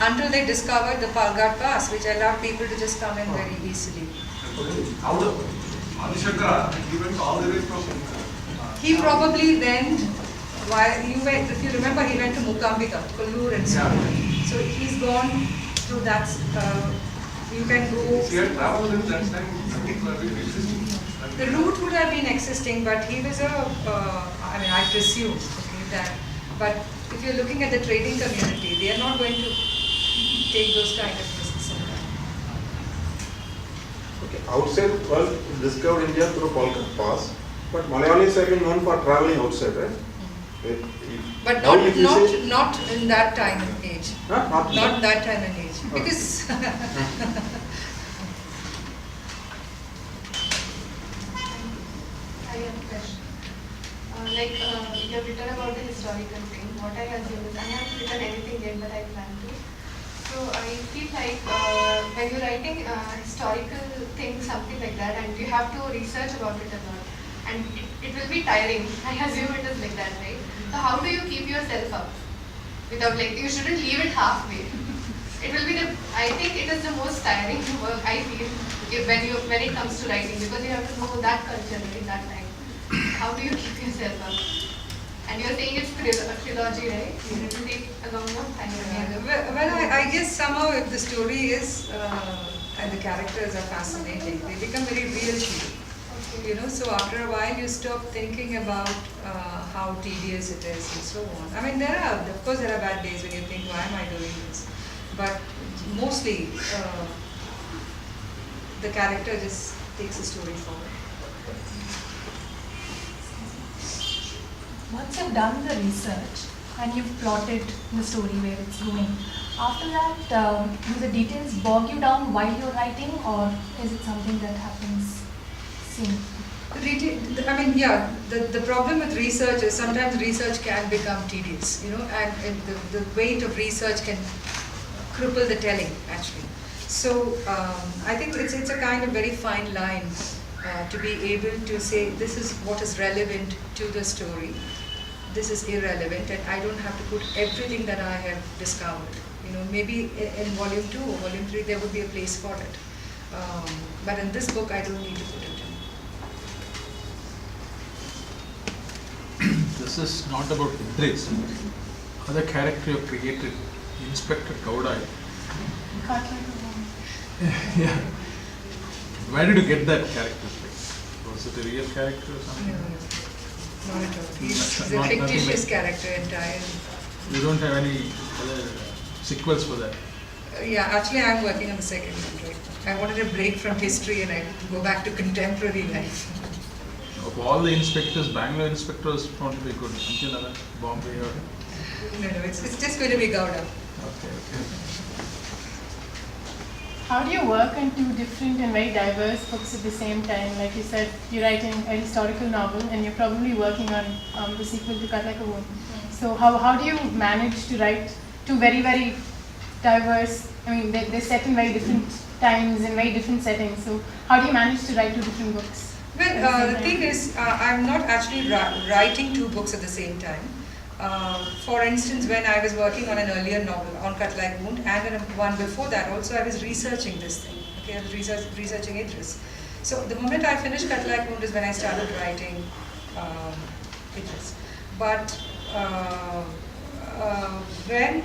until they discovered the Palghat Pass, which allowed people to just come in very easily. How the Adishakara, he went all the way from He probably then, if you remember, he went to Mukambika, Kollur and so on. So he's gone through that. You can go. he had traveled in that time, it was really existing. The route would have been existing, but he was I presume, okay, that. But if you're looking at the trading community, they are not going to take those kind of risks. Okay. Outside world discovered India through Palghat Pass, but Malayalis have been known for traveling outside, right? But Now if you say- not in that time and age. Huh? Not that time and age. Okay. Because I have a question. You have written about the historical thing. What I assume is, I haven't written anything yet, but I plan to. So I feel like when you're writing historical things, something like that, and you have to research about it a lot, and it will be tiring. I assume it is like that, right? So how do you keep yourself up? Without you shouldn't leave it halfway. It will be I think it is the most tiring work I feel when it comes to writing, because you have to know that culture in that time. How do you keep yourself up? And you're saying it's a trilogy, right? It will take a long time. well, I guess somehow if the story is and the characters are fascinating, they become very real to you. You know, so after a while you stop thinking about how tedious it is and so on. I mean, of course there are bad days when you think, why am I doing this? But mostly the character just takes the story forward. Once you've done the research and you've plotted the story where it's going, after that, do the details bog you down while you're writing, or is it something that happens soon? The problem with research is sometimes research can become tedious, you know, and the weight of research can cripple the telling, actually. So I think it's a kind of very fine line to be able to say this is what is relevant to the story, this is irrelevant, and I don't have to put everything that I have discovered. You know, maybe in volume 2 or volume 3 there would be a place for it, but in this book I don't need to put it in. This is not about Idris. Other character you have created, Inspector Gowda. Cut like a worm. Yeah. Where did you get that character? Was it a real character or something? No, not at all. He's a Nothing fictitious like- character entirely. You don't have any other sequels for that? Actually I'm working on the second one right now. I wanted a break from history and I go back to contemporary life. Of all the inspectors, Bangalore inspectors found to be good. Something like that? Bombay or... No, it's just going to be Gowda. Okay. How do you work on two different and very diverse books at the same time? Like you said, you're writing a historical novel and you're probably working on the sequel to Cut Like a Worm. So how do you manage to write two very, very diverse, they're set in very different times and very different settings. So how do you manage to write two different books? Well, the thing is, I'm not actually writing two books at the same time. For instance, when I was working on an earlier novel, on Cut Like Wound, and one before that also, I was researching this thing. Okay, I was researching Idris. So the moment I finished Cut Like Wound is when I started writing Idris. But when,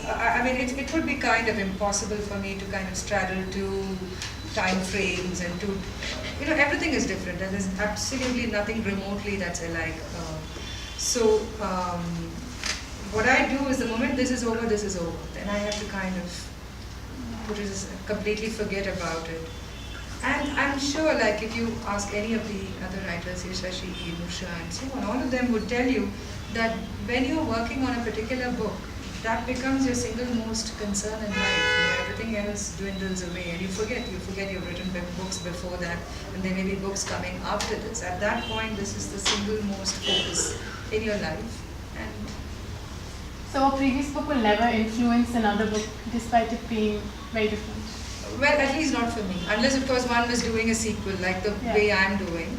I mean, it would be kind of impossible for me to kind of straddle two time frames and two, everything is different and there's absolutely nothing remotely that's alike. So what I do is the moment this is over, then I have to kind of completely forget about it. And I'm sure, like, if you ask any of the other writers here, Shashi, Nusha, and so on, all of them would tell you that when you're working on a particular book, that becomes your single most concern in life. Everything else dwindles away, and you forget you've written books before that, and there may be books coming after this. At that point, this is the single most focus in your life. And so a previous book will never influence another book, despite it being very different. Well, at least not for me, unless of course one was doing a sequel like the way I'm doing,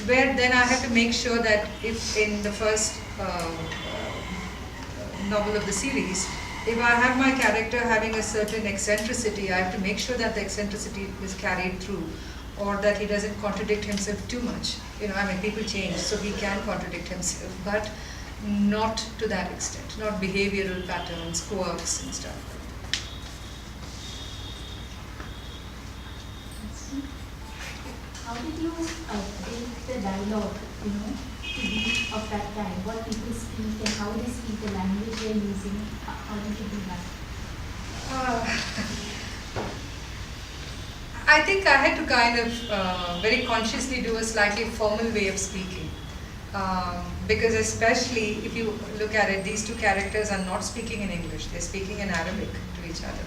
where then I have to make sure that if in the first novel of the series, if I have my character having a certain eccentricity, I have to make sure that the eccentricity is carried through, or that he doesn't contradict himself too much. People change, so he can contradict himself, but not to that extent, not behavioral patterns, quirks and stuff. How did you build the dialogue, to be of that time? What people speak and how they speak, the language they're using? How did you do that? I think I had to kind of very consciously do a slightly formal way of speaking. Because especially if you look at it, these two characters are not speaking in English, they're speaking in Arabic to each other.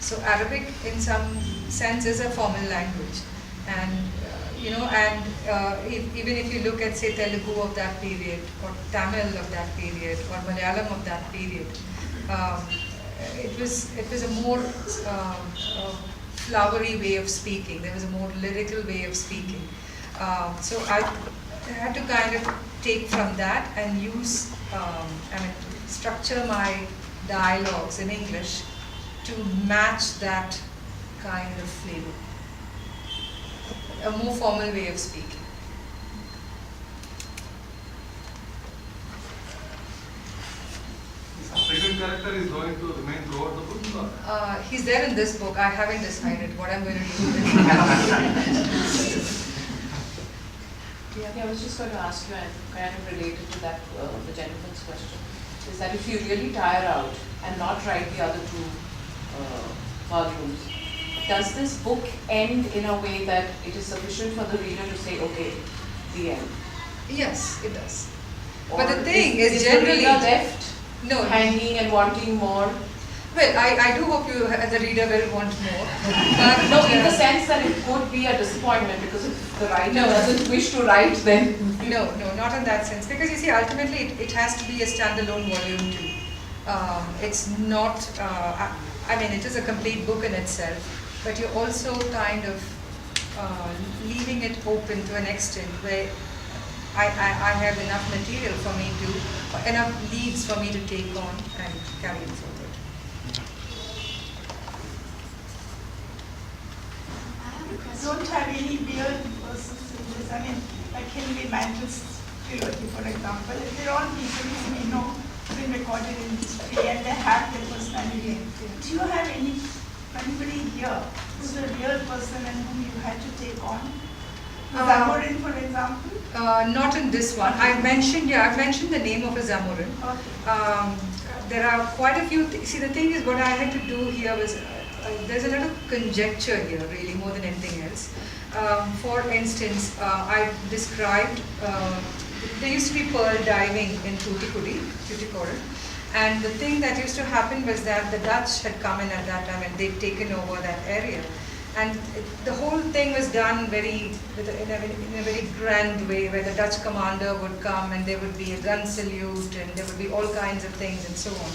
So Arabic in some sense is a formal language. And even if you look at, say, Telugu of that period, or Tamil of that period, or Malayalam of that period, it was a more flowery way of speaking. There was a more lyrical way of speaking. So I had to kind of take from that and use, structure my dialogues in English to match that kind of flavor. A more formal way of speaking. The second character is going to remain throughout the book? Or? He's there in this book. I haven't decided what I'm going to do with him. Yeah, I was just going to ask you, and kind of related to that, the gentleman's question, is that if you really tire out and not write the other two volumes, does this book end in a way that it is sufficient for the reader to say, okay, the end? Yes, it does. Or but the thing is the generally reader left no, hanging and wanting more? Well, I do hope you, as a reader, will want more. But no, in the sense that it could be a disappointment, because if the writer doesn't wish to write, then... No, not in that sense. Because you see, ultimately, it has to be a standalone volume too. It's not, it is a complete book in itself. But you're also kind of leaving it open to an extent where I have enough material for me to, enough leads for me to take on and carry it forward. I don't have any weird persons in this. Like Henry Mantle's trilogy, for example. They're all people whom we know been recorded in history and they have their personality. Do you have anybody here who's a real person and whom you had to take on? Zamorin, for example? Not in this one. I've mentioned the name of a Zamorin. Okay. There are quite a few. See, the thing is, what I had to do here was there's a lot of conjecture here, really, more than anything else. For instance, I described there used to be pearl diving in Tuticorin. And the thing that used to happen was that the Dutch had come in at that time and they'd taken over that area. And the whole thing was done in a very grand way, where the Dutch commander would come and there would be a gun salute and there would be all kinds of things and so on.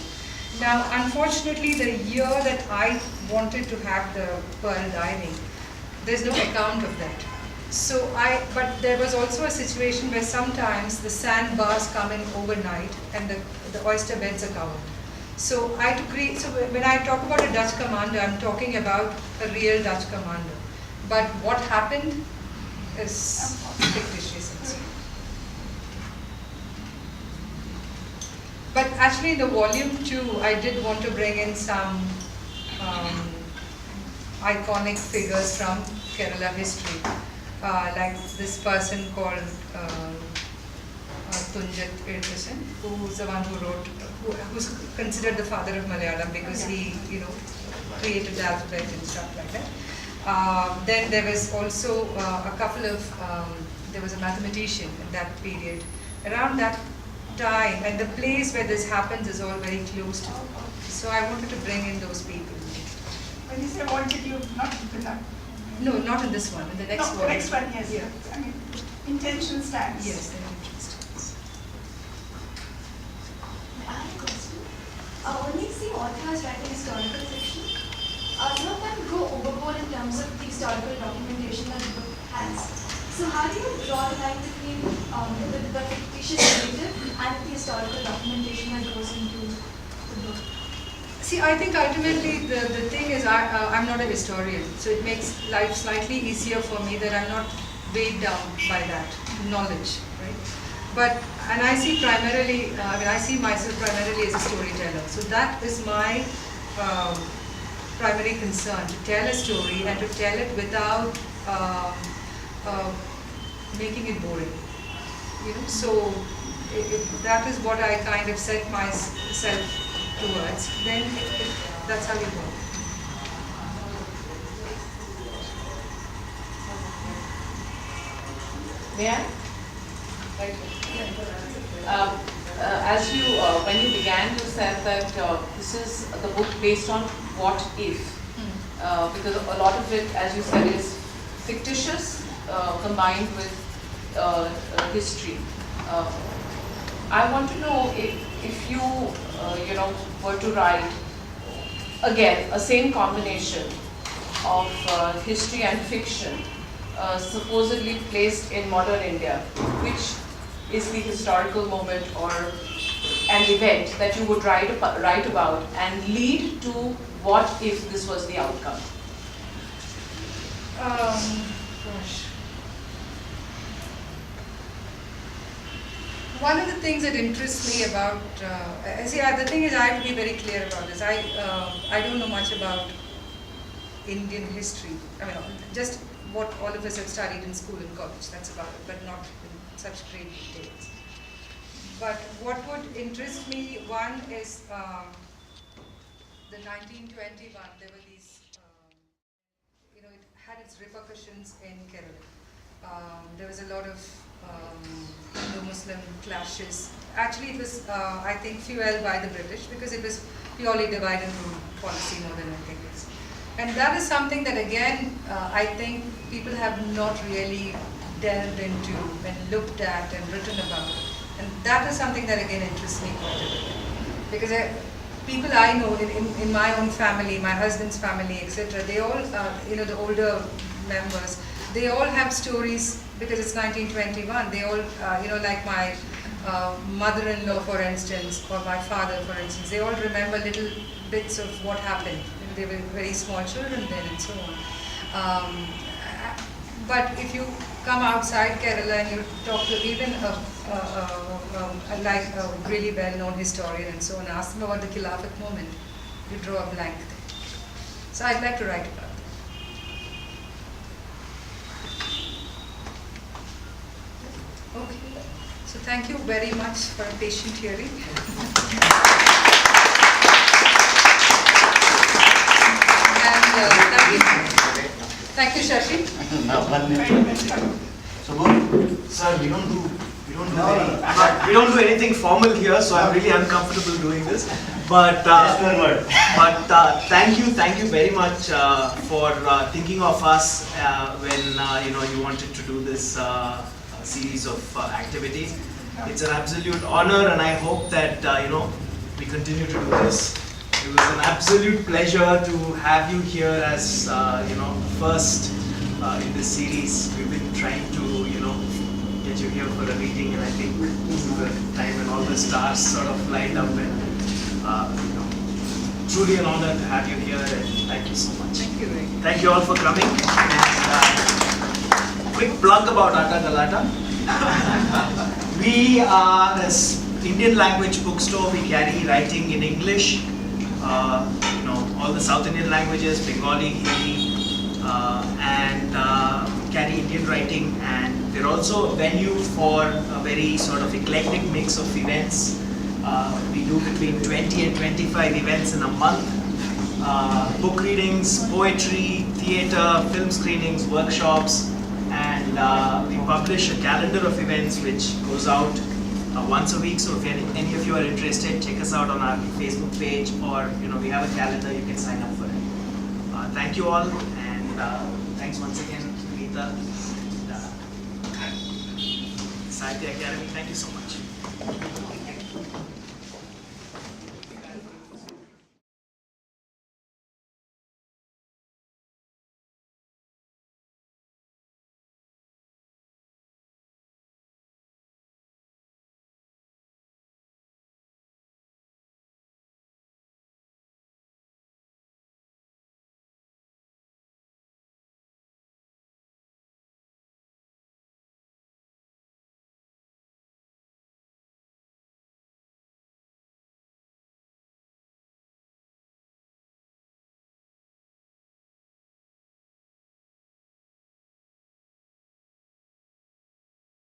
Now, unfortunately, the year that I wanted to have the pearl diving, there's no account of that. But there was also a situation where sometimes the sandbars come in overnight and the oyster beds are covered. So I had to create, so when I talk about a Dutch commander, I'm talking about a real Dutch commander. But what happened is fictitious. But actually, the volume 2, I did want to bring in some iconic figures from Kerala history, like this person called Tunjat Idris, who's the one who wrote, who's considered the father of Malayalam because he, created the alphabet and stuff like that. Then there was also a couple of, there was a mathematician in that period. Around that time, and the place where this happens is all very close to. So I wanted to bring in those people. When you say wanted, you not No, not in this one, in the next one. The next one, yes. Yeah. I mean, intention stands. Yes, the intention stands. I have a question. When we see authors writing historical fiction, some of them go overboard in terms of the historical documentation that the book has. So how do you draw the line between the fictitious narrative and the historical documentation that goes into the book? See, I think ultimately the thing is I'm not a historian, so it makes life slightly easier for me that I'm not weighed down by that knowledge, right? And I see primarily, I see myself primarily as a storyteller. So that is my primary concern, to tell a story and to tell it without making it boring. So if that is what I kind of set myself towards, then that's how you go. May I? As you, when you began, you said that this is the book based on what if, because a lot of it, as you said, is fictitious combined with history. I want to know if you, were to write again a same combination of history and fiction, supposedly placed in modern India, which is the historical moment or an event that you would write about and lead to what if this was the outcome? Gosh. One of the things that interests me about, the thing is I have to be very clear about this. I don't know much about Indian history. I mean, just what all of us have studied in school and college, that's about it, but not in such great details. But what would interest me, one is the 1921, there were these, it had its repercussions in Kerala. There was a lot of Hindu-Muslim clashes. Actually, it was, I think, fueled by the British because it was purely divide and rule policy more than anything else. And that is something that, again, I think people have not really delved into and looked at and written about. And that is something that, again, interests me quite a bit. Because people I know in my own family, my husband's family, etc., they all, the older members, they all have stories because it's 1921. They all, like my mother-in-law, for instance, or my father, for instance, they all remember little bits of what happened. They were very small children then and so on. But if you come outside Kerala and you talk to even like a really well-known historian and so on, ask them about the Khilafat moment, you draw a blank there. So I'd like to write about that. Okay, so thank you very much for a patient hearing. And thank you, Shashi. Sir, we don't do anything formal here, so I'm really uncomfortable doing this. But thank you very much for thinking of us when you wanted to do this series of activities. It's an absolute honor, and I hope that we continue to do this. It was an absolute pleasure to have you here as first in this series. We've been trying to get you here for a meeting, and I think this is the time when all the stars sort of light up, and truly an honor to have you here, and thank you so much. Thank you. Thank you all for coming. And quick plug about Atta Galatta. We are Indian language bookstore. We carry writing in English, all the South Indian languages, Bengali, Hindi, and carry Indian writing. And we're also a venue for a very sort of eclectic mix of events. We do between 20 and 25 events in a month. Book readings, poetry, theatre, film screenings, workshops, and we publish a calendar of events which goes out once a week. So if any of you are interested, check us out on our Facebook page, or we have a calendar, you can sign up for it. Thank you all, and thanks once again, Anita, and Sahitya Academy. Thank you so much.